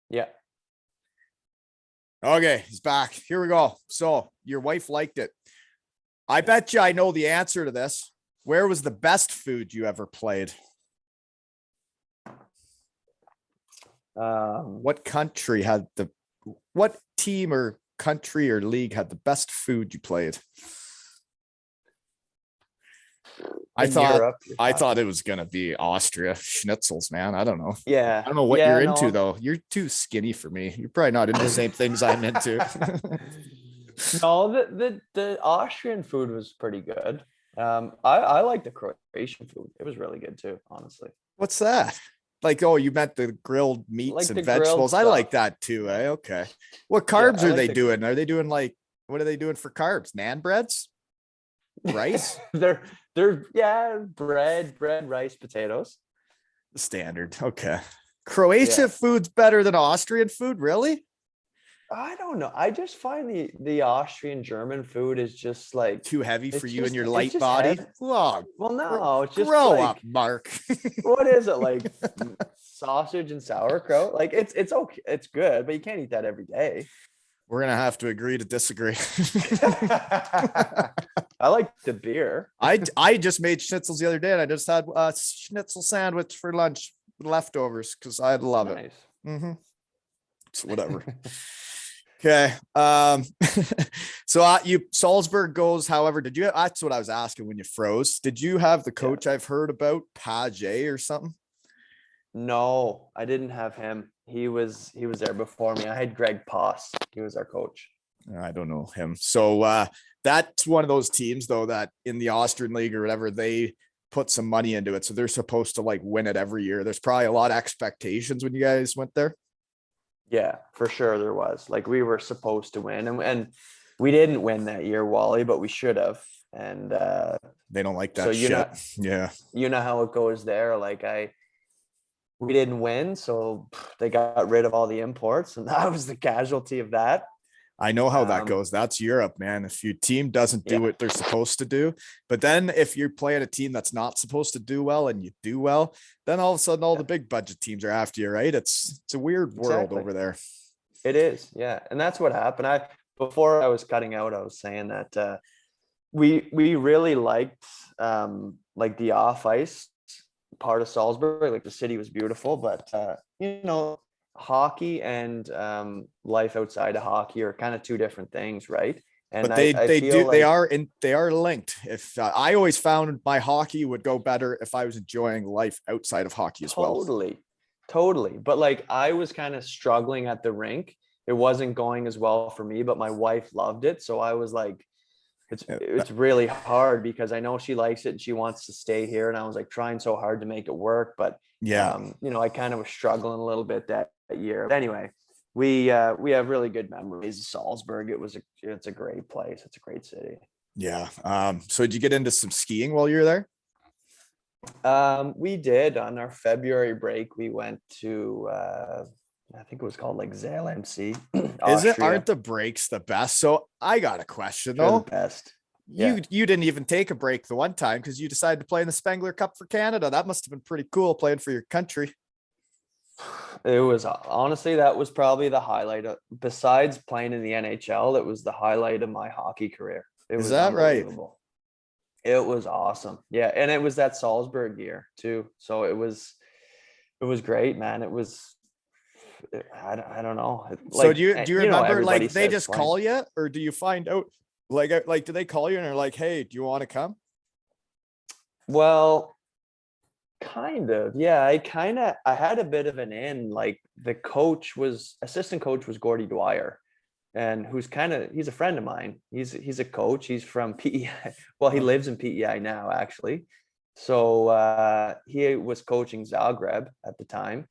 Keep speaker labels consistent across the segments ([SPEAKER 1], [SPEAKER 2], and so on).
[SPEAKER 1] Yeah.
[SPEAKER 2] Okay, he's back. Here we go. So your wife liked it. I bet you I know the answer to this. Where was the best food you ever played? What country had what team or country or league had the best food you played? I thought it was gonna be Austria. Schnitzels, man. I don't know.
[SPEAKER 1] Yeah.
[SPEAKER 2] I don't know what
[SPEAKER 1] Yeah,
[SPEAKER 2] you're into
[SPEAKER 1] no.
[SPEAKER 2] though. You're too skinny for me. You're probably not into the same things I'm into.
[SPEAKER 1] No, the Austrian food was pretty good. I like the Croatian food. It was really good too, honestly.
[SPEAKER 2] What's that? Like, oh, you meant the grilled meats
[SPEAKER 1] Like
[SPEAKER 2] and
[SPEAKER 1] the grilled
[SPEAKER 2] vegetables. I like
[SPEAKER 1] stuff.
[SPEAKER 2] that too. Okay. What
[SPEAKER 1] Yeah,
[SPEAKER 2] carbs
[SPEAKER 1] I
[SPEAKER 2] are
[SPEAKER 1] like
[SPEAKER 2] they
[SPEAKER 1] the
[SPEAKER 2] doing? Are they doing like, what are they doing for carbs? Naan breads? Rice?
[SPEAKER 1] they're yeah, bread, rice, potatoes.
[SPEAKER 2] Standard. Okay. Croatian
[SPEAKER 1] Yeah.
[SPEAKER 2] food's better than Austrian food, really?
[SPEAKER 1] I don't know. I just find the Austrian German food is just like
[SPEAKER 2] Too heavy for you and your
[SPEAKER 1] it's
[SPEAKER 2] light
[SPEAKER 1] just
[SPEAKER 2] body?
[SPEAKER 1] heavy.
[SPEAKER 2] Oh,
[SPEAKER 1] Well, no, it's just
[SPEAKER 2] grow
[SPEAKER 1] like
[SPEAKER 2] up, Mark.
[SPEAKER 1] what is it like sausage and sauerkraut? Like it's okay, it's good, but you can't eat that every day.
[SPEAKER 2] We're gonna have to agree to disagree.
[SPEAKER 1] I like the beer.
[SPEAKER 2] I just made schnitzels the other day, and I just had a schnitzel sandwich for lunch, leftovers, because I love it.
[SPEAKER 1] Nice.
[SPEAKER 2] Mm-hmm. It's whatever. Okay. So you Salzburg goes. However, did you? That's what I was asking when you froze. Did you have the coach I've heard about, Page or something?
[SPEAKER 1] No, I didn't have him. He was there before me. I had Greg Poss. He was our coach.
[SPEAKER 2] I don't know him. So that's one of those teams though that in the Austrian league or whatever, they put some money into it. So they're supposed to like win it every year. There's probably a lot of expectations when you guys went there.
[SPEAKER 1] Yeah, for sure there was. Like we were supposed to win and we didn't win that year, Wally, but we should have. And
[SPEAKER 2] they don't like that
[SPEAKER 1] so
[SPEAKER 2] shit. Yeah.
[SPEAKER 1] You know how it goes there. Like we didn't win, so they got rid of all the imports, and I was the casualty of that.
[SPEAKER 2] I know how that goes. That's Europe, man. If your team doesn't do what they're supposed to do, but then if you're playing a team that's not supposed to do well and you do well, then all of a sudden all the big budget teams are after you, right? It's a weird world over there.
[SPEAKER 1] It is, yeah. And that's what happened. Before I was cutting out, I was saying that we really liked like the off ice part of Salzburg. Like the city was beautiful, but you know, hockey and life outside of hockey are kind of two different things, right? And
[SPEAKER 2] but they are linked. If I always found my hockey would go better if I was enjoying life outside of hockey as well.
[SPEAKER 1] Totally. But like I was kind of struggling at the rink. It wasn't going as well for me, but my wife loved it. So I was like, it's really hard because I know she likes it and she wants to stay here. And I was like trying so hard to make it work. But you know, I kind of was struggling a little bit that year. But anyway, we have really good memories of Salzburg. It's a great place. It's a great city.
[SPEAKER 2] Yeah. So did you get into some skiing while you were there?
[SPEAKER 1] We did. On our February break, we went to I think it was called like ZLMC.
[SPEAKER 2] Is it? Aren't the breaks the best? So I got a question though.
[SPEAKER 1] The best.
[SPEAKER 2] You didn't even take a break the one time because you decided to play in the Spengler Cup for Canada. That must have been pretty cool playing for your country.
[SPEAKER 1] It was honestly, that was probably the highlight besides playing in the NHL. It was the highlight of my hockey career.
[SPEAKER 2] Is that right?
[SPEAKER 1] It was awesome. Yeah. And it was that Salzburg year too. So it was great, man. It was, I don't know. Like,
[SPEAKER 2] so do you remember like they just call you, or do you find out like do they call you and they're like, hey, do you want to come?
[SPEAKER 1] Well, kind of. Yeah. I had a bit of an in. Like the assistant coach was Gordy Dwyer, and he's a friend of mine. He's a coach. He's from PEI. Well, he lives in PEI now, actually. So he was coaching Zagreb at the time.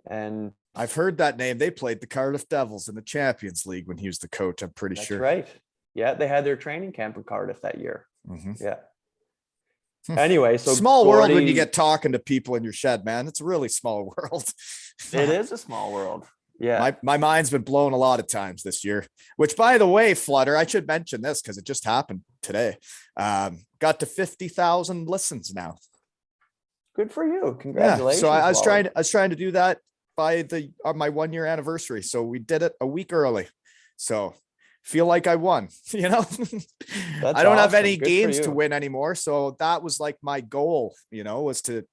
[SPEAKER 1] And
[SPEAKER 2] I've heard that name. They played the Cardiff Devils in the Champions League when he was the coach. I'm pretty sure.
[SPEAKER 1] That's right. Yeah, they had their training camp in Cardiff that year.
[SPEAKER 2] Mm-hmm.
[SPEAKER 1] Yeah. Anyway, so
[SPEAKER 2] small world when you get talking to people in your shed, man. It's a really small world.
[SPEAKER 1] It is a small world. Yeah.
[SPEAKER 2] My mind's been blown a lot of times this year, which by the way, Flutter, I should mention this because it just happened today. Got to 50,000 listens now.
[SPEAKER 1] Good for you. Congratulations.
[SPEAKER 2] Yeah, so I was trying to do that by my 1 year anniversary. So we did it a week early. So feel like I won, you know.
[SPEAKER 1] That's
[SPEAKER 2] I don't have
[SPEAKER 1] awesome.
[SPEAKER 2] any
[SPEAKER 1] Good for
[SPEAKER 2] games to
[SPEAKER 1] you.
[SPEAKER 2] win anymore. So that was like my goal, you know, was to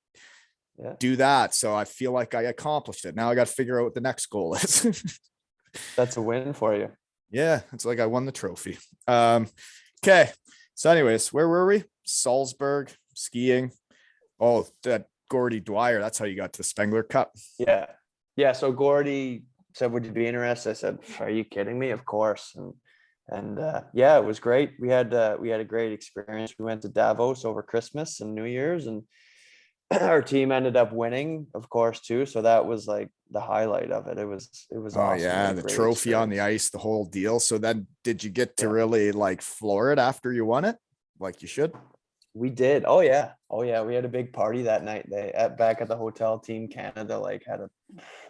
[SPEAKER 1] Yeah.
[SPEAKER 2] do that. So I feel like I accomplished it. Now I got to figure out what the next goal is.
[SPEAKER 1] That's a win for you.
[SPEAKER 2] Yeah, it's like I won the trophy. Okay. So anyways, where were we? Salzburg, skiing. Oh, that Gordy Dwyer. That's how you got to the Spengler Cup.
[SPEAKER 1] Yeah. Yeah. So Gordy said, would you be interested? I said, are you kidding me? Of course. And yeah, it was great. We had a great experience. We went to Davos over Christmas and New Year's, and our team ended up winning, of course, too. So that was like the highlight of it. It was
[SPEAKER 2] Oh
[SPEAKER 1] awesome.
[SPEAKER 2] yeah, the
[SPEAKER 1] Great
[SPEAKER 2] trophy on the
[SPEAKER 1] experience.
[SPEAKER 2] ice, the whole deal. So then did you get to
[SPEAKER 1] Yeah.
[SPEAKER 2] really like floor it after you won it? Like you should?
[SPEAKER 1] We did. Oh yeah. Oh yeah. We had a big party that night. Back at the hotel, Team Canada like had a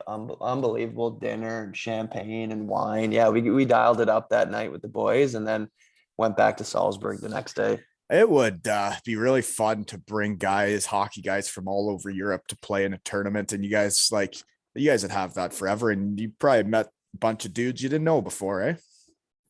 [SPEAKER 1] unbelievable dinner and champagne and wine. Yeah, we dialed it up that night with the boys, and then went back to Salzburg the next day.
[SPEAKER 2] It would be really fun to bring hockey guys from all over Europe to play in a tournament. And you guys would have that forever. And you probably met a bunch of dudes you didn't know before, eh?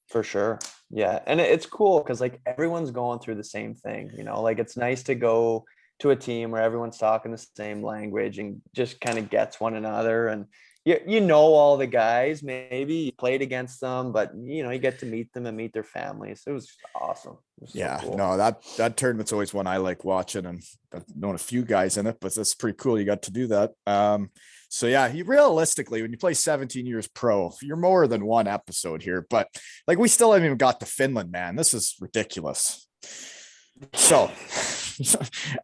[SPEAKER 1] For sure. Yeah. And it's cool because like everyone's going through the same thing, you know, like it's nice to go to a team where everyone's talking the same language and just kind of gets one another. And you know all the guys, maybe you played against them, but you know, you get to meet them and meet their families. It was awesome. It was so
[SPEAKER 2] Yeah,
[SPEAKER 1] cool.
[SPEAKER 2] no, that tournament's always one I like watching, and I've known a few guys in it, but that's pretty cool. You got to do that. So yeah, you realistically, when you play 17 years pro, you're more than one episode here, but like we still haven't even got to Finland, man. This is ridiculous. So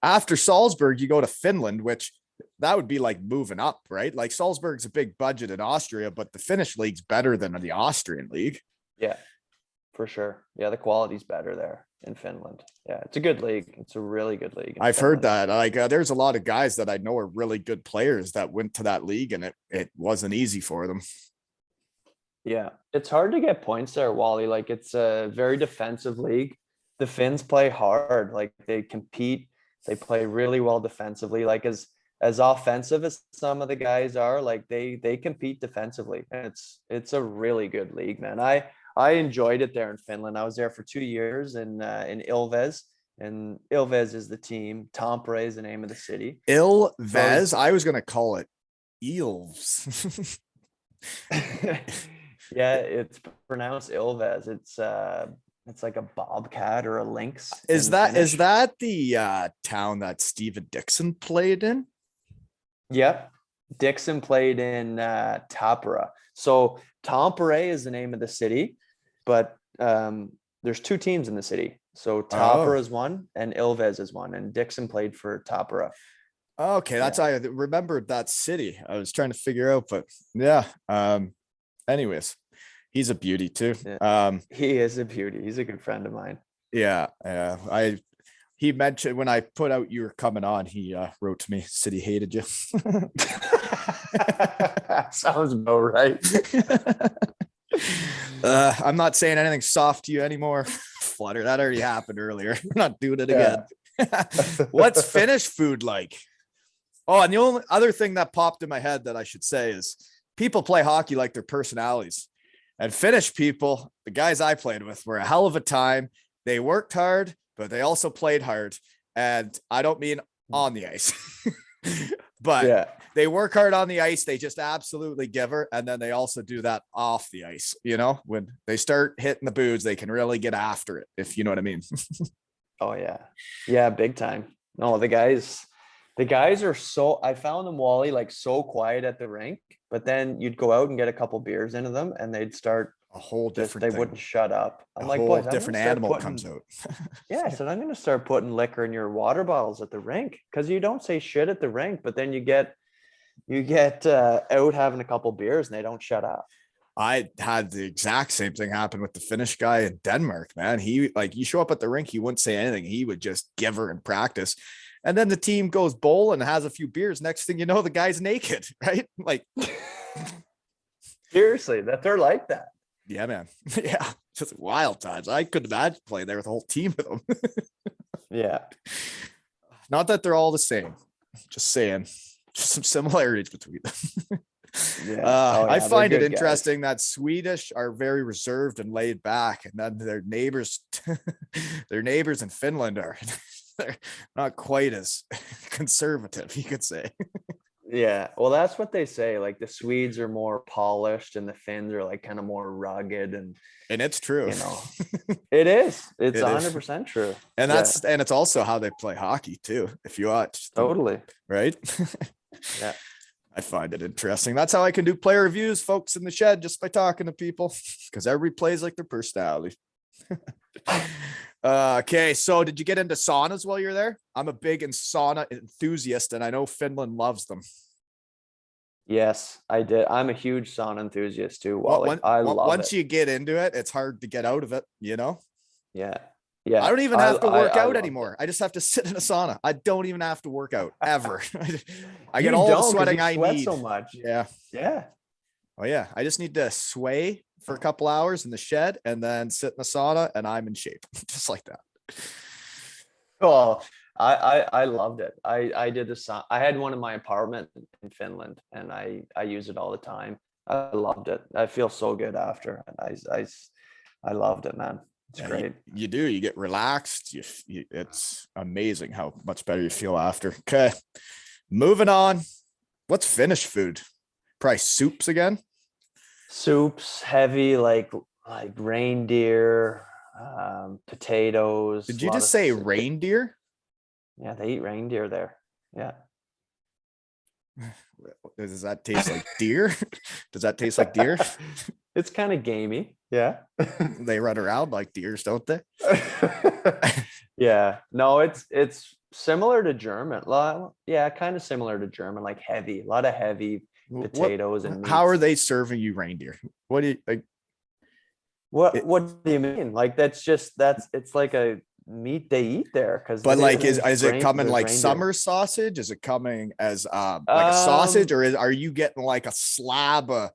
[SPEAKER 2] after Salzburg, you go to Finland, which that would be like moving up, right? Like Salzburg's a big budget in Austria, but the Finnish league's better than the Austrian league.
[SPEAKER 1] Yeah, for sure. Yeah, the quality's better there in Finland. Yeah, it's a good league. It's a really good league.
[SPEAKER 2] I've heard that. Like, there's a lot of guys that I know are really good players that went to that league, and it wasn't easy for them.
[SPEAKER 1] Yeah, it's hard to get points there, Wally. Like it's a very defensive league. The Finns play hard. Like they compete. They play really well defensively. Like as offensive as some of the guys are, like they compete defensively. And it's a really good league, man. I enjoyed it there in Finland. I was there for 2 years in Ilves, and Ilves is the team. Tampere is the name of the city.
[SPEAKER 2] Ilves. So I was gonna call it Eels.
[SPEAKER 1] Yeah, it's pronounced Ilves. It's like a bobcat or a lynx.
[SPEAKER 2] Is that the town that Steven Dixon played in?
[SPEAKER 1] Yep. Dixon played in Tampere. So Tampere is the name of the city, but there's two teams in the city. So Tampere is one and Ilves is one, and Dixon played for Tampere.
[SPEAKER 2] Okay, that's I remembered that city. I was trying to figure out, but yeah. Anyways, he's a beauty too.
[SPEAKER 1] Yeah. He is a beauty. He's a good friend of mine.
[SPEAKER 2] Yeah. He mentioned when I put out you were coming on, he wrote to me, City hated you.
[SPEAKER 1] Sounds about right.
[SPEAKER 2] I'm not saying anything soft to you anymore. Flutter. That already happened earlier. We're not doing it again. What's Finnish food like? Oh, and the only other thing that popped in my head that I should say is people play hockey like their personalities. And Finnish people, the guys I played with, were a hell of a time. They worked hard, but they also played hard. And I don't mean on the ice, but they work hard on the ice. They just absolutely give her. And then they also do that off the ice. You know, when they start hitting the booze, they can really get after it, if you know what I mean.
[SPEAKER 1] Oh yeah. Yeah. Big time. No, the guys are so, I found them, Wally, like so quiet at the rink, but then you'd go out and get a couple beers into them and they'd start
[SPEAKER 2] a whole different
[SPEAKER 1] they
[SPEAKER 2] thing.
[SPEAKER 1] wouldn't shut up. I'm
[SPEAKER 2] a
[SPEAKER 1] like,
[SPEAKER 2] whole
[SPEAKER 1] boys,
[SPEAKER 2] different animal comes out.
[SPEAKER 1] Yeah, I said, I'm going to start putting liquor in your water bottles at the rink, because you don't say shit at the rink, but then you get out having a couple beers and they don't shut up.
[SPEAKER 2] I had the exact same thing happen with the Finnish guy in Denmark, man. He, like, you show up at the rink, he wouldn't say anything. He would just give her in practice. And then the team goes bowling and has a few beers. Next thing you know, the guy's naked, right? Like,
[SPEAKER 1] seriously, that they're like that.
[SPEAKER 2] Yeah, man. Yeah, just wild times. I couldn't imagine playing there with a whole team of them.
[SPEAKER 1] Yeah.
[SPEAKER 2] Not that they're all the same. Just saying, just some similarities between them.
[SPEAKER 1] Yeah. Oh
[SPEAKER 2] I
[SPEAKER 1] yeah, they're
[SPEAKER 2] find it
[SPEAKER 1] good guys.
[SPEAKER 2] interesting that Swedish are very reserved and laid back, and then their neighbors, their neighbors in Finland are they're not quite as conservative, you could say.
[SPEAKER 1] Yeah. Well, that's what they say. Like the Swedes are more polished and the Finns are like kind of more rugged and
[SPEAKER 2] And it's true.
[SPEAKER 1] you know, it is. It's
[SPEAKER 2] It is.
[SPEAKER 1] 100% true.
[SPEAKER 2] And
[SPEAKER 1] Yeah,
[SPEAKER 2] and it's also how they play hockey too. If you watch them,
[SPEAKER 1] totally.
[SPEAKER 2] right?
[SPEAKER 1] Yeah.
[SPEAKER 2] I find it interesting. That's how I can do player reviews, folks, in the shed, just by talking to people, because everybody plays like their personality. Okay, so did you get into saunas while you're there? I'm a big sauna enthusiast, and I know Finland loves them.
[SPEAKER 1] Yes, I did. I'm a huge sauna enthusiast too,
[SPEAKER 2] Well,
[SPEAKER 1] Wally. I love
[SPEAKER 2] once
[SPEAKER 1] it.
[SPEAKER 2] you get into it, it's hard to get out of it, you know?
[SPEAKER 1] Yeah.
[SPEAKER 2] I
[SPEAKER 1] Yeah.
[SPEAKER 2] don't even have to work
[SPEAKER 1] I
[SPEAKER 2] out
[SPEAKER 1] loved it.
[SPEAKER 2] anymore. I just have to sit in a sauna. I don't even have to work out ever. I
[SPEAKER 1] You
[SPEAKER 2] get all the
[SPEAKER 1] don't because
[SPEAKER 2] sweating
[SPEAKER 1] you
[SPEAKER 2] I
[SPEAKER 1] sweat
[SPEAKER 2] need.
[SPEAKER 1] so much.
[SPEAKER 2] Yeah.
[SPEAKER 1] Yeah.
[SPEAKER 2] Oh yeah. I just need to sway for a couple hours in the shed and then sit in the sauna and I'm in shape. Just like that.
[SPEAKER 1] Well, I loved it. I did this. I had one in my apartment in Finland, and I use it all the time. I loved it. I feel so good after. I loved it, man. It's
[SPEAKER 2] Yeah,
[SPEAKER 1] great.
[SPEAKER 2] you do. You get relaxed. It's amazing how much better you feel after. Okay. Moving on. What's Finnish food? Probably soups again.
[SPEAKER 1] Soups, heavy like reindeer, potatoes,
[SPEAKER 2] Did
[SPEAKER 1] a
[SPEAKER 2] you
[SPEAKER 1] lot
[SPEAKER 2] just
[SPEAKER 1] of
[SPEAKER 2] say reindeer?
[SPEAKER 1] yeah, they eat reindeer there. Yeah.
[SPEAKER 2] Does that taste like deer? Does that taste like deer?
[SPEAKER 1] It's kind of gamey. Yeah.
[SPEAKER 2] They run around like deers, don't they?
[SPEAKER 1] Yeah. No, it's similar to German. Yeah, kind of similar to German, like heavy, a lot of heavy
[SPEAKER 2] What?
[SPEAKER 1] potatoes and
[SPEAKER 2] How are
[SPEAKER 1] meats.
[SPEAKER 2] they serving you reindeer? What do you like?
[SPEAKER 1] What do you mean? Like that's it's like a meat they eat there because
[SPEAKER 2] But like, is it
[SPEAKER 1] rain
[SPEAKER 2] coming
[SPEAKER 1] there's
[SPEAKER 2] like
[SPEAKER 1] reindeer.
[SPEAKER 2] summer sausage? Is it coming as like a sausage,
[SPEAKER 1] Um,
[SPEAKER 2] or are you getting like a slab of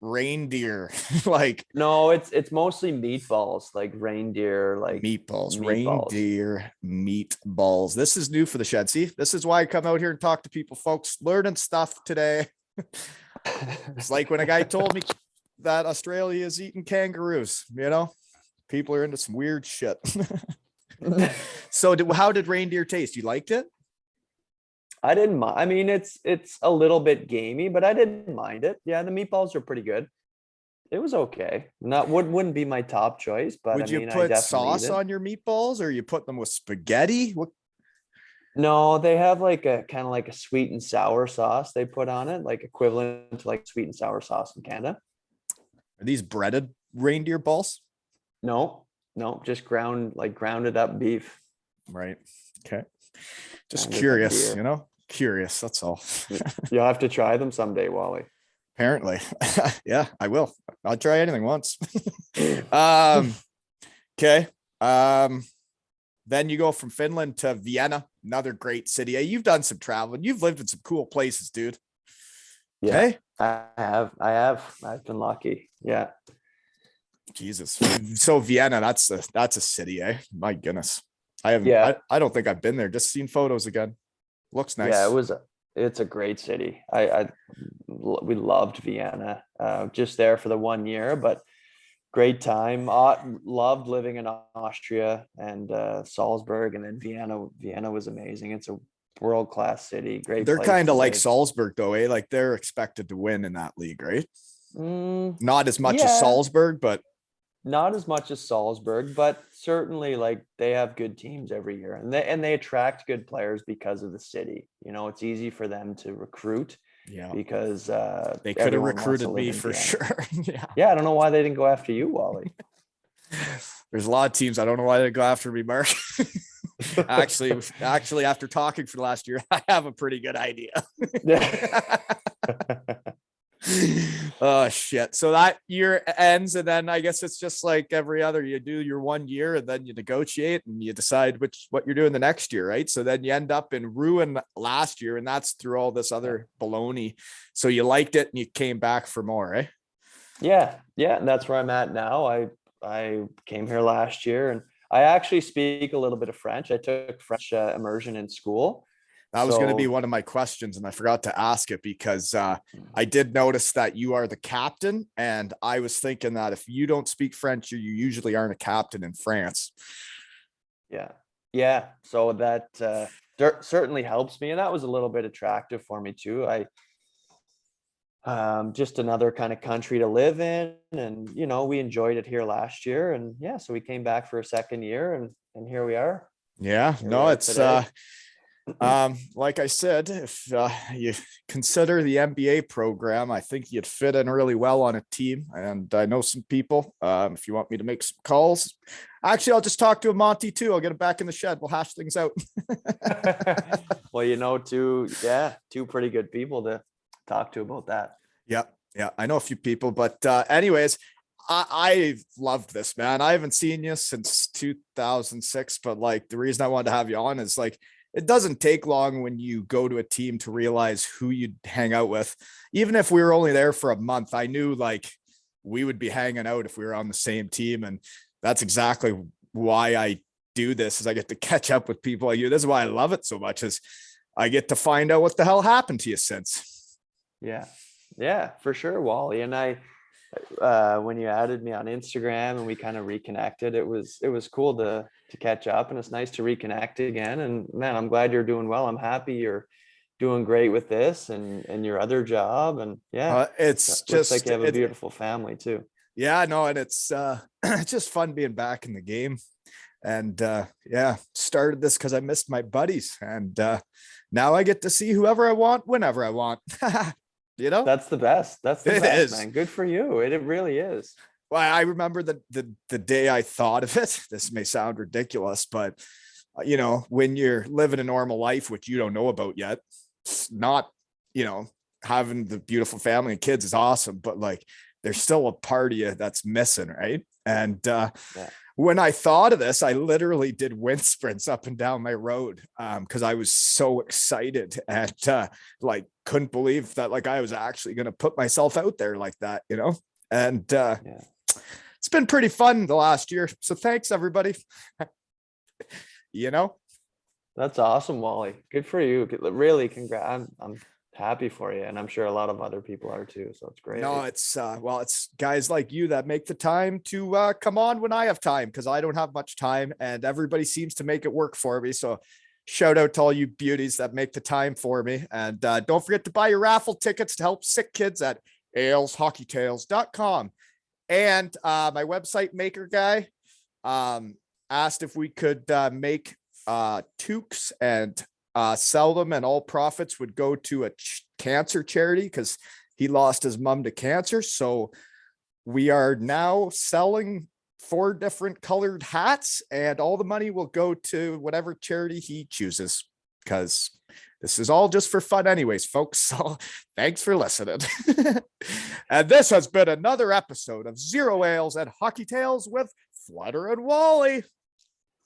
[SPEAKER 2] reindeer like
[SPEAKER 1] no, it's mostly meatballs, like reindeer, like
[SPEAKER 2] meatballs?
[SPEAKER 1] meatballs.
[SPEAKER 2] Reindeer meatballs. This is new for the shed. See, this is why I come out here and talk to people, folks. Learning stuff today. It's like when a guy told me that Australia is eating kangaroos. You know, people are into some weird shit. So, how did reindeer taste? You liked it?
[SPEAKER 1] I didn't mind. I mean, it's a little bit gamey, but I didn't mind it. Yeah, the meatballs are pretty good. It was okay. Not wouldn't be my top choice, but I
[SPEAKER 2] Would you
[SPEAKER 1] mean, I
[SPEAKER 2] put
[SPEAKER 1] definitely eat
[SPEAKER 2] sauce
[SPEAKER 1] it.
[SPEAKER 2] on your meatballs, or you put them with spaghetti? What
[SPEAKER 1] No, they have like a kind of like a sweet and sour sauce they put on it, like equivalent to like sweet and sour sauce in Canada.
[SPEAKER 2] are these breaded reindeer balls?
[SPEAKER 1] No, no, just grounded up beef,
[SPEAKER 2] Right. Okay. Just
[SPEAKER 1] grounded up
[SPEAKER 2] curious,
[SPEAKER 1] deer.
[SPEAKER 2] curious. That's all.
[SPEAKER 1] You'll have to try them someday, Wally.
[SPEAKER 2] Apparently. Yeah, I will. I'll try anything once. um, okay. Then you go from Finland to Vienna, another great city. Hey, you've done some traveling. You've lived in some cool places, dude.
[SPEAKER 1] Yeah,
[SPEAKER 2] Okay.
[SPEAKER 1] I have. I've been lucky. Yeah.
[SPEAKER 2] Jesus. So Vienna, that's a city, eh? My goodness.
[SPEAKER 1] Yeah.
[SPEAKER 2] I don't think I've been there. Just seen photos again. Looks
[SPEAKER 1] Yeah,
[SPEAKER 2] nice.
[SPEAKER 1] it's a great city. We loved Vienna. Just there for the 1 year, but great time. Loved living in Austria and Salzburg, and then Vienna. Vienna was amazing. It's a world-class city, great
[SPEAKER 2] They're
[SPEAKER 1] place
[SPEAKER 2] kind
[SPEAKER 1] to
[SPEAKER 2] of like
[SPEAKER 1] live.
[SPEAKER 2] Salzburg though, eh? Like they're expected to win in that league, right? Not as much as
[SPEAKER 1] Yeah,
[SPEAKER 2] Salzburg, but
[SPEAKER 1] not as much as Salzburg, but certainly like they have good teams every year, and they attract good players because of the city. You know, it's easy for them to recruit
[SPEAKER 2] yeah,
[SPEAKER 1] because
[SPEAKER 2] they could have
[SPEAKER 1] everyone wants to
[SPEAKER 2] recruited
[SPEAKER 1] live
[SPEAKER 2] me
[SPEAKER 1] in
[SPEAKER 2] for
[SPEAKER 1] Vienna.
[SPEAKER 2] sure. Yeah.
[SPEAKER 1] Yeah, I don't know why they didn't go after you, Wally.
[SPEAKER 2] There's a lot of teams. I don't know why they go after me, Mark. Actually, after talking for the last year, I have a pretty good idea.
[SPEAKER 1] Yeah.
[SPEAKER 2] Oh shit. So that year ends, and then I guess it's just like every other. You do your 1 year, and then you negotiate, and you decide what you're doing the next year, right? So then you end up in ruin last year, and that's through all this other baloney. So you liked it, and you came back for more, eh?
[SPEAKER 1] Yeah, yeah, and that's where I'm at now. I came here last year, and I actually speak a little bit of French. I took French immersion in school,
[SPEAKER 2] That was going to be
[SPEAKER 1] So
[SPEAKER 2] one of my questions, and I forgot to ask it because I did notice that you are the captain, and I was thinking that if you don't speak French, you usually aren't a captain in France.
[SPEAKER 1] yeah, yeah. So that certainly helps me, and that was a little bit attractive for me too. I just another kind of country to live in, and we enjoyed it here last year, and yeah, so we came back for a second year, and here we are.
[SPEAKER 2] Yeah,
[SPEAKER 1] Here we
[SPEAKER 2] no,
[SPEAKER 1] are
[SPEAKER 2] it's
[SPEAKER 1] today.
[SPEAKER 2] like I said, if you consider the MBA program, I think you'd fit in really well on a team. And I know some people. If you want me to make some calls, actually, I'll just talk to a Monty too. I'll get him back in the shed. We'll hash things out.
[SPEAKER 1] Well, two pretty good people to talk to about that.
[SPEAKER 2] Yeah, yeah, I know a few people, but anyways, I've loved this, man. I haven't seen you since 2006, but like the reason I wanted to have you on is like it doesn't take long when you go to a team to realize who you'd hang out with. Even if we were only there for a month, I knew like we would be hanging out if we were on the same team. And that's exactly why I do this is I get to catch up with people like you. This is why I love it so much is I get to find out what the hell happened to you since.
[SPEAKER 1] Yeah. Yeah, for sure, Wally. And when you added me on Instagram and we kind of reconnected, it was cool to catch up, and it's nice to reconnect again. And man, I'm glad you're doing well. I'm happy you're doing great with this and your other job. And yeah,
[SPEAKER 2] It's
[SPEAKER 1] looks like
[SPEAKER 2] just
[SPEAKER 1] you have a beautiful family too.
[SPEAKER 2] yeah, no, and it's it's just fun being back in the game. And yeah, started this because I missed my buddies, and now I get to see whoever I want whenever I want.
[SPEAKER 1] That's the best. That's the
[SPEAKER 2] It
[SPEAKER 1] best,
[SPEAKER 2] is.
[SPEAKER 1] man. Good for you. It really is.
[SPEAKER 2] Well, I remember the day I thought of it. This may sound ridiculous, but when you're living a normal life, which you don't know about yet, it's not, having the beautiful family and kids is awesome, but like there's still a part of you that's missing, right? And
[SPEAKER 1] Yeah.
[SPEAKER 2] when I thought of this, I literally did wind sprints up and down my road because I was so excited and like couldn't believe that like I was actually going to put myself out there like that, and
[SPEAKER 1] Yeah.
[SPEAKER 2] it's been pretty fun the last year. So thanks everybody.
[SPEAKER 1] That's awesome, Wally. Good for you. Really, congrats. I'm happy for you, and I'm sure a lot of other people are too. So it's great.
[SPEAKER 2] No, it's it's guys like you that make the time to come on when I have time because I don't have much time, and everybody seems to make it work for me. So shout out to all you beauties that make the time for me, and don't forget to buy your raffle tickets to help sick kids at aleshockeytales.com. And my website maker guy asked if we could make toques and sell them, and all profits would go to a cancer charity because he lost his mom to cancer. So we are now selling 4 different colored hats, and all the money will go to whatever charity he chooses because this is all just for fun anyways, folks. So thanks for listening. And this has been another episode of Zero Ales and Hockey Tales with Flutter and Wally.